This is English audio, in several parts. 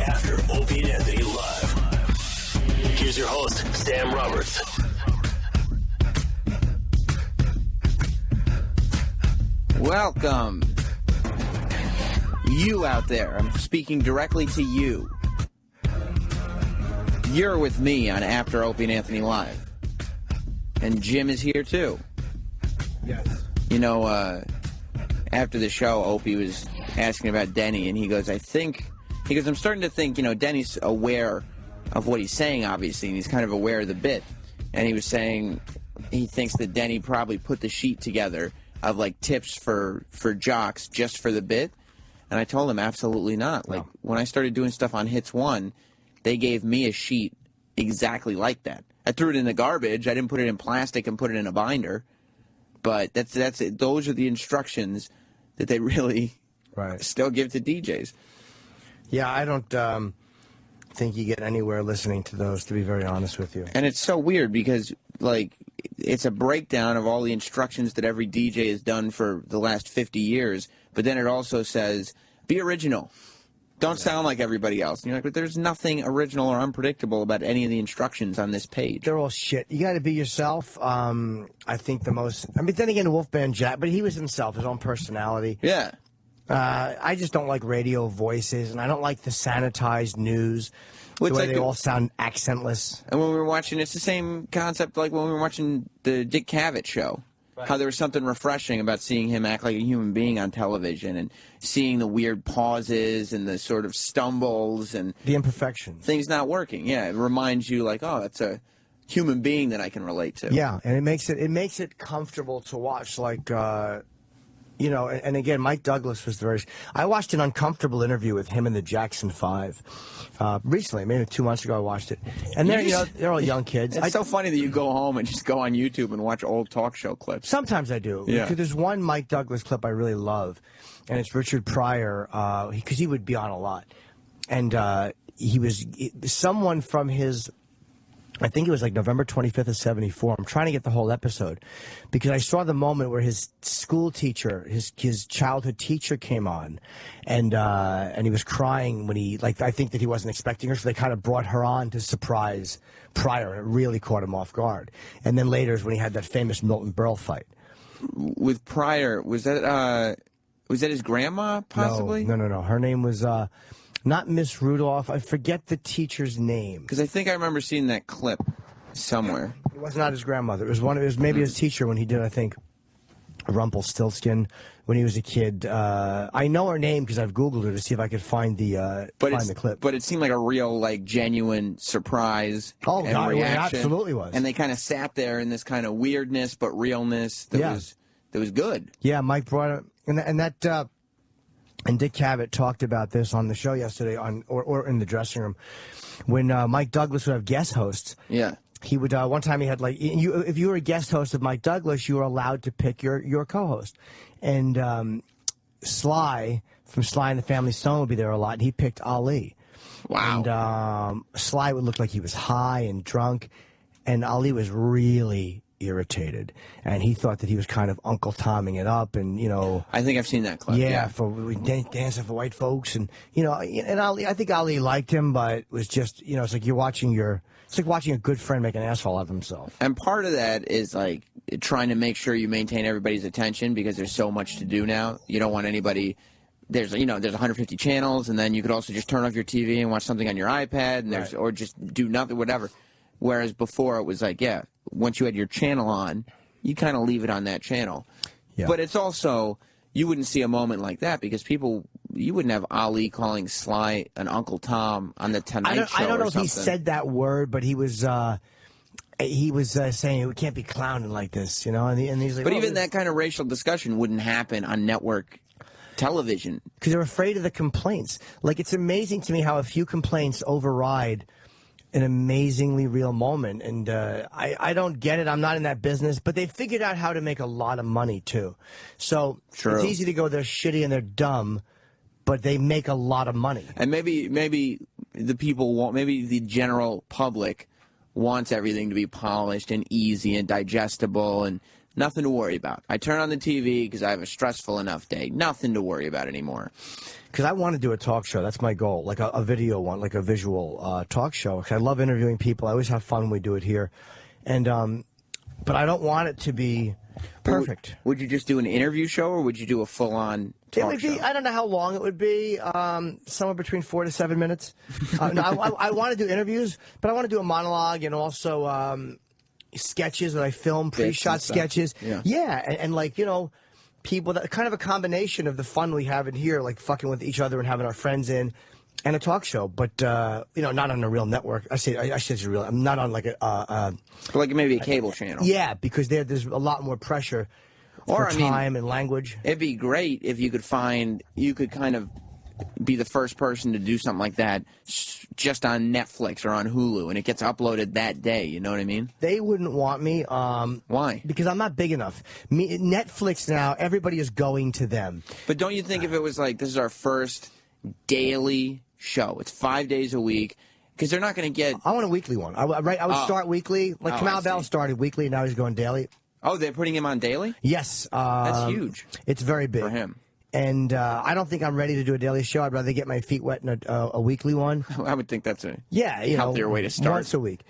After Opie and Anthony Live. Here's your host, Sam Roberts. Welcome. You out there. I'm speaking directly to you. You're with me on After Opie and Anthony Live. And Jim is here too. Yes. You know, after the show, Opie was asking about Denny, and he goes, I'm starting to think, Denny's aware of what he's saying, obviously, and he's kind of aware of the bit. And he was saying he thinks that Denny probably put the sheet together of, like, tips for jocks just for the bit. And I told him, absolutely not. Like, when I started doing stuff on Hits 1, they gave me a sheet exactly like that. I threw it in the garbage. I didn't put it in plastic and put it in a binder. But that's it. Those are the instructions that they really still give to DJs. Yeah, I don't think you get anywhere listening to those, to be very honest with you. And it's so weird because, like, it's a breakdown of all the instructions that every DJ has done for the last 50 years. But then it also says, be original. Don't sound like everybody else. And you're like, but there's nothing original or unpredictable about any of the instructions on this page. They're all shit. You got to be yourself. I think then again, Wolfman Jack, but he was himself, his own personality. Yeah. I just don't like radio voices, and I don't like the sanitized news. The way they all sound accentless. And when we were watching, it's the same concept like when we were watching the Dick Cavett show. Right. How there was something refreshing about seeing him act like a human being on television and seeing the weird pauses and the sort of stumbles and the imperfections. Things not working. Yeah, it reminds you like, oh, that's a human being that I can relate to. Yeah, and it makes it comfortable to watch. Like, and again, Mike Douglas was I watched an uncomfortable interview with him and the Jackson 5 recently, maybe 2 months ago. I watched it, and they're all young kids. It's so funny that you go home and just go on YouTube and watch old talk show clips. Sometimes I do. Yeah. Because there's one Mike Douglas clip I really love, and it's Richard Pryor, because he would be on a lot, and someone from his. I think it was like November 25th of 74. I'm trying to get the whole episode because I saw the moment where his school teacher, his childhood teacher came on and he was crying when I think that he wasn't expecting her. So they kind of brought her on to surprise Pryor, and it really caught him off guard. And then later is when he had that famous Milton Berle fight. With Pryor, was that his grandma possibly? No. Her name was, not Miss Rudolph. I forget the teacher's name. Because I think I remember seeing that clip somewhere. It was not his grandmother. It was maybe his teacher when he did, I think, Rumpelstiltskin when he was a kid. I know her name because I've Googled her to see if I could find the clip. But it seemed like a real, like, genuine surprise. Oh, God, reaction. It absolutely was. And they kind of sat there in this kind of weirdness but realness that was good. Yeah, Mike brought it, and Dick Cavett talked about this on the show yesterday, or in the dressing room, when Mike Douglas would have guest hosts. Yeah, he would. One time he had if you were a guest host of Mike Douglas, you were allowed to pick your co-host, and Sly from Sly and the Family Stone would be there a lot, and he picked Ali. Wow. And Sly would look like he was high and drunk, and Ali was really irritated, and he thought that he was kind of Uncle Tomming it up, and I think I've seen that clip. Yeah, for dancing for white folks, and and Ali. I think Ali liked him, but it was just it's like it's like watching a good friend make an asshole out of himself. And part of that is like trying to make sure you maintain everybody's attention because there's so much to do now. You don't want anybody. There's 150 channels, and then you could also just turn off your TV and watch something on your iPad, and or just do nothing, whatever. Whereas before it was like, once you had your channel on, you kind of leave it on that channel. Yeah. But it's also, you wouldn't see a moment like that because you wouldn't have Ali calling Sly an Uncle Tom on the Tonight Show. I don't know or if something. he said that word, but he was saying we can't be clowning like this, and he's like. But even that kind of racial discussion wouldn't happen on network television because they're afraid of the complaints. Like, it's amazing to me how a few complaints override an amazingly real moment, and I don't get it. I'm not in that business, but they figured out how to make a lot of money too. So It's easy to go, they're shitty and they're dumb, but they make a lot of money. And maybe the general public wants everything to be polished and easy and digestible, and nothing to worry about. I turn on the TV because I have a stressful enough day. Nothing to worry about anymore. Because I want to do a talk show. That's my goal, like a video one, like a visual talk show. 'Cause I love interviewing people. I always have fun when we do it here. And but I don't want it to be perfect. Would you just do an interview show, or would you do a full-on talk show? I don't know how long it would be. Somewhere between 4 to 7 minutes. No, I want to do interviews, but I want to do a monologue and also sketches that I film, pre-shot sketches. Yeah, and like, you know, people that kind of a combination of the fun we have in here, like fucking with each other and having our friends in, and a talk show, but you know, not on a real network. I say it's real. I'm not on like like maybe a cable channel. Yeah, because there's a lot more pressure for time and language. It'd be great if you could kind of be the first person to do something like that just on Netflix or on Hulu, and it gets uploaded that day. You know what I mean? They wouldn't want me. Why? Because I'm not big enough. Netflix now, everybody is going to them. But don't you think if it was like, this is our first daily show, it's 5 days a week, because they're not going to get... I want a weekly one. I would start weekly. Like Kamau Bell started weekly, now he's going daily. Oh, they're putting him on daily? Yes. That's huge. It's very big. For him. And I don't think I'm ready to do a daily show. I'd rather get my feet wet in a weekly one. I would think that's a healthier way to start. Once a week.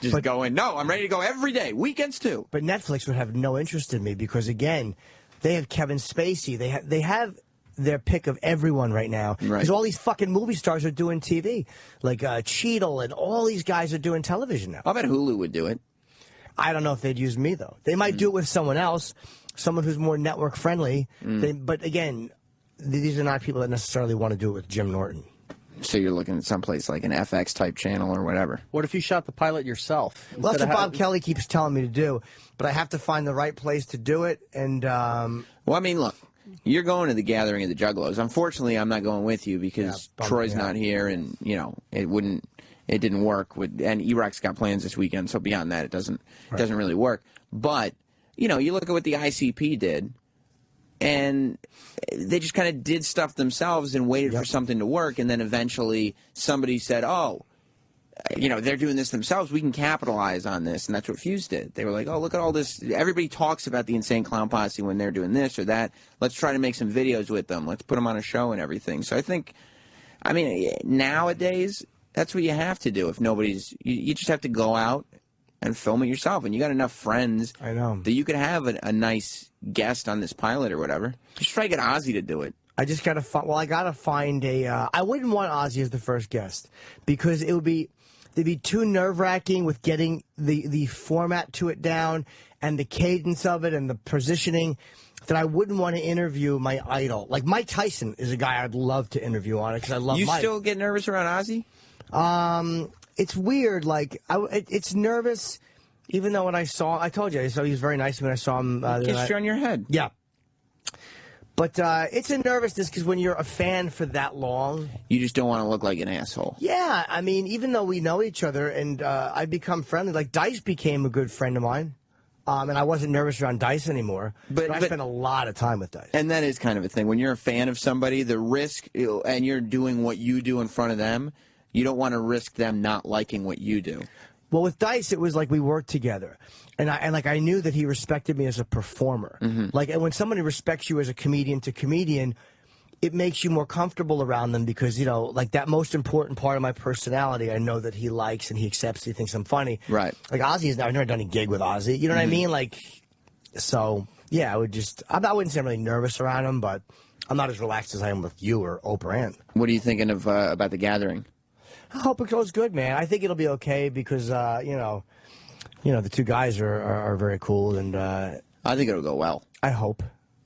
Just go in. No, I'm ready to go every day. Weekends too. But Netflix would have no interest in me because, again, they have Kevin Spacey. They have their pick of everyone right now. Because all these fucking movie stars are doing TV. Like Cheadle and all these guys are doing television now. I bet Hulu would do it. I don't know if they'd use me, though. They might do it with someone else. Someone who's more network friendly. But again, these are not people that necessarily want to do it with Jim Norton. So you're looking at someplace like an FX type channel or whatever. What if you shot the pilot yourself? Well, that's what Bob Kelly keeps telling me to do. But I have to find the right place to do it. And well, I mean, look, you're going to the Gathering of the Juggalos. Unfortunately, I'm not going with you because Troy's not here, and you know it didn't work with. And Eroc's got plans this weekend, so beyond that, it doesn't really work. But you know, you look at what the ICP did, and they just kind of did stuff themselves and waited for something to work, and then eventually somebody said, oh, you know, they're doing this themselves, we can capitalize on this, and that's what Fuse did. They were like, oh, look at all this, everybody talks about the Insane Clown Posse when they're doing this or that, let's try to make some videos with them, let's put them on a show and everything. So I think, I mean, nowadays, that's what you have to do if nobody's, you just have to go out and film it yourself, and you got enough friends that you could have a nice guest on this pilot or whatever. Just try to get Ozzy to do it. I just got to find. Well, I got to find a. I wouldn't want Ozzy as the first guest because it'd be too nerve-wracking with getting the format to it down and the cadence of it and the positioning. That I wouldn't want to interview my idol. Like Mike Tyson is a guy I'd love to interview on it because I love Mike. You still get nervous around Ozzy? It's weird. Like it's nervous. Even though when I told you, he was very nice when I saw him. Kissed you on your head. Yeah. But it's a nervousness because when you're a fan for that long, you just don't want to look like an asshole. Yeah, I mean, even though we know each other and I become friendly, like Dice became a good friend of mine. And I wasn't nervous around Dice anymore. But I spent a lot of time with Dice. And that is kind of a thing. When you're a fan of somebody, the risk, and you're doing what you do in front of them, you don't want to risk them not liking what you do. Well, with Dice, it was like we worked together, and I knew that he respected me as a performer. Like, and when somebody respects you as a comedian to comedian, it makes you more comfortable around them because, you know, like that most important part of my personality, I know that he likes and he accepts. He thinks I'm funny. Right. Like Ozzy I've never done a gig with Ozzy. You know what I mean? Like, so yeah, I wouldn't say I'm really nervous around him, but I'm not as relaxed as I am with you or Oprah Ann. What are you thinking of about the Gathering? I hope it goes good, man. I think it'll be okay because, you know, the two guys are very cool, and I think it'll go well. I hope.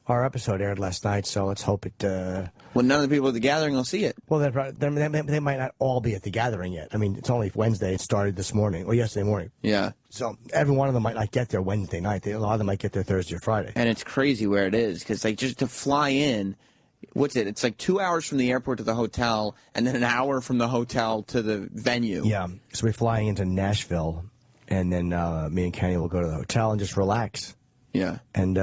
Our episode aired last night, so let's hope it... Well, none of the people at the Gathering will see it. Well, they might not all be at the Gathering yet. I mean, it's only Wednesday. It started this morning, or yesterday morning. Yeah. So every one of them might not get there Wednesday night. A lot of them might get there Thursday or Friday. And it's crazy where it is, because like just to fly in... What's it? It's like 2 hours from the airport to the hotel, and then an hour from the hotel to the venue. Yeah. So we're flying into Nashville, and then me and Kenny will go to the hotel and just relax. Yeah. And,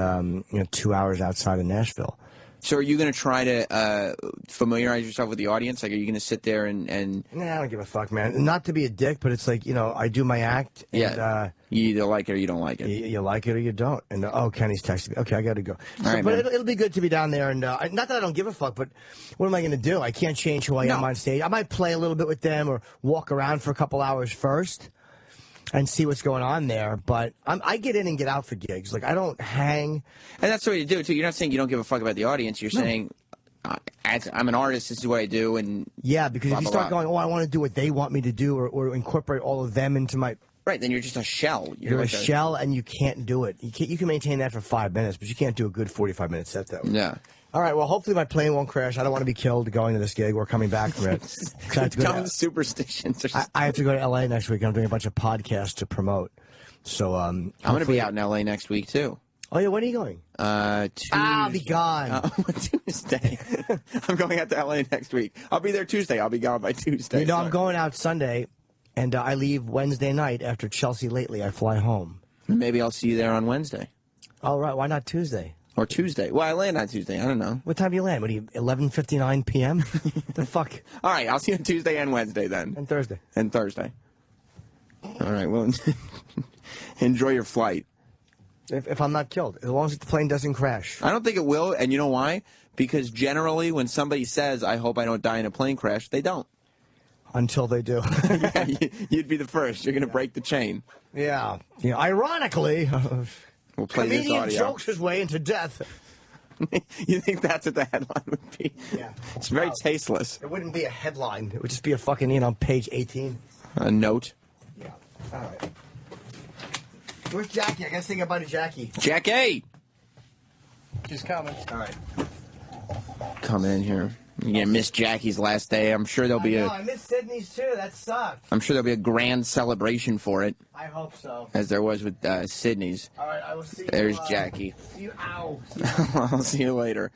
2 hours outside of Nashville. So are you going to try to familiarize yourself with the audience? Like, are you going to sit there and... Nah, I don't give a fuck, man. Not to be a dick, but it's like, I do my act. And, yeah. You either like it or you don't like it. You like it or you don't. And, Kenny's texting me. Okay, I got to go. Right, but it'll be good to be down there. And not that I don't give a fuck, but what am I going to do? I can't change who I am on stage. I might play a little bit with them or walk around for a couple hours first and see what's going on there. But I get in and get out for gigs. Like, I don't hang. And that's the way to do it, too. You're not saying you don't give a fuck about the audience. You're saying, I'm an artist, this is what I do. And yeah, because if you start going, I want to do what they want me to do or incorporate all of them into my... Right, then you're just a shell. You're like a shell, and you can't do it. You can maintain that for 5 minutes, but you can't do a good 45-minute set, though. Yeah. All right, well, hopefully my plane won't crash. I don't want to be killed going to this gig or coming back from it. Dumb superstitions. I have to go to L.A. next week. I'm doing a bunch of podcasts to promote. So I'm going to be out in L.A. next week, too. Oh, yeah, when are you going? Tuesday. I'll be gone. Tuesday. I'm going out to L.A. next week. I'll be there Tuesday. I'll be gone by Tuesday. I'm going out Sunday, and I leave Wednesday night after Chelsea lately. I fly home. Maybe I'll see you there on Wednesday. All right, why not Tuesday? Or Tuesday. Well, I land on Tuesday. I don't know. What time do you land? What are you, 11:59 p.m.? The fuck? All right, I'll see you on Tuesday and Wednesday then. And Thursday. And Thursday. All right, well, enjoy your flight. If I'm not killed, as long as the plane doesn't crash. I don't think it will, and you know why? Because generally when somebody says, I hope I don't die in a plane crash, they don't. Until they do. Yeah, you'd be the first. You're going to break the chain. Yeah. Ironically... We'll play comedian this audio. jokes his way into death. You think that's what the headline would be? Yeah. It's very tasteless. It wouldn't be a headline. It would just be a fucking, page 18. A note. Yeah. All right. Where's Jackie? I gotta say goodbye to Jackie. Jackie! She's coming. All right. Come in here. You're going to miss Jackie's last day. I'm sure there'll be I miss Sydney's too. That sucked. I'm sure there'll be a grand celebration for it. I hope so. As there was with Sydney's. All right, I will see you. There's Jackie. See you. Ow. I'll see you later.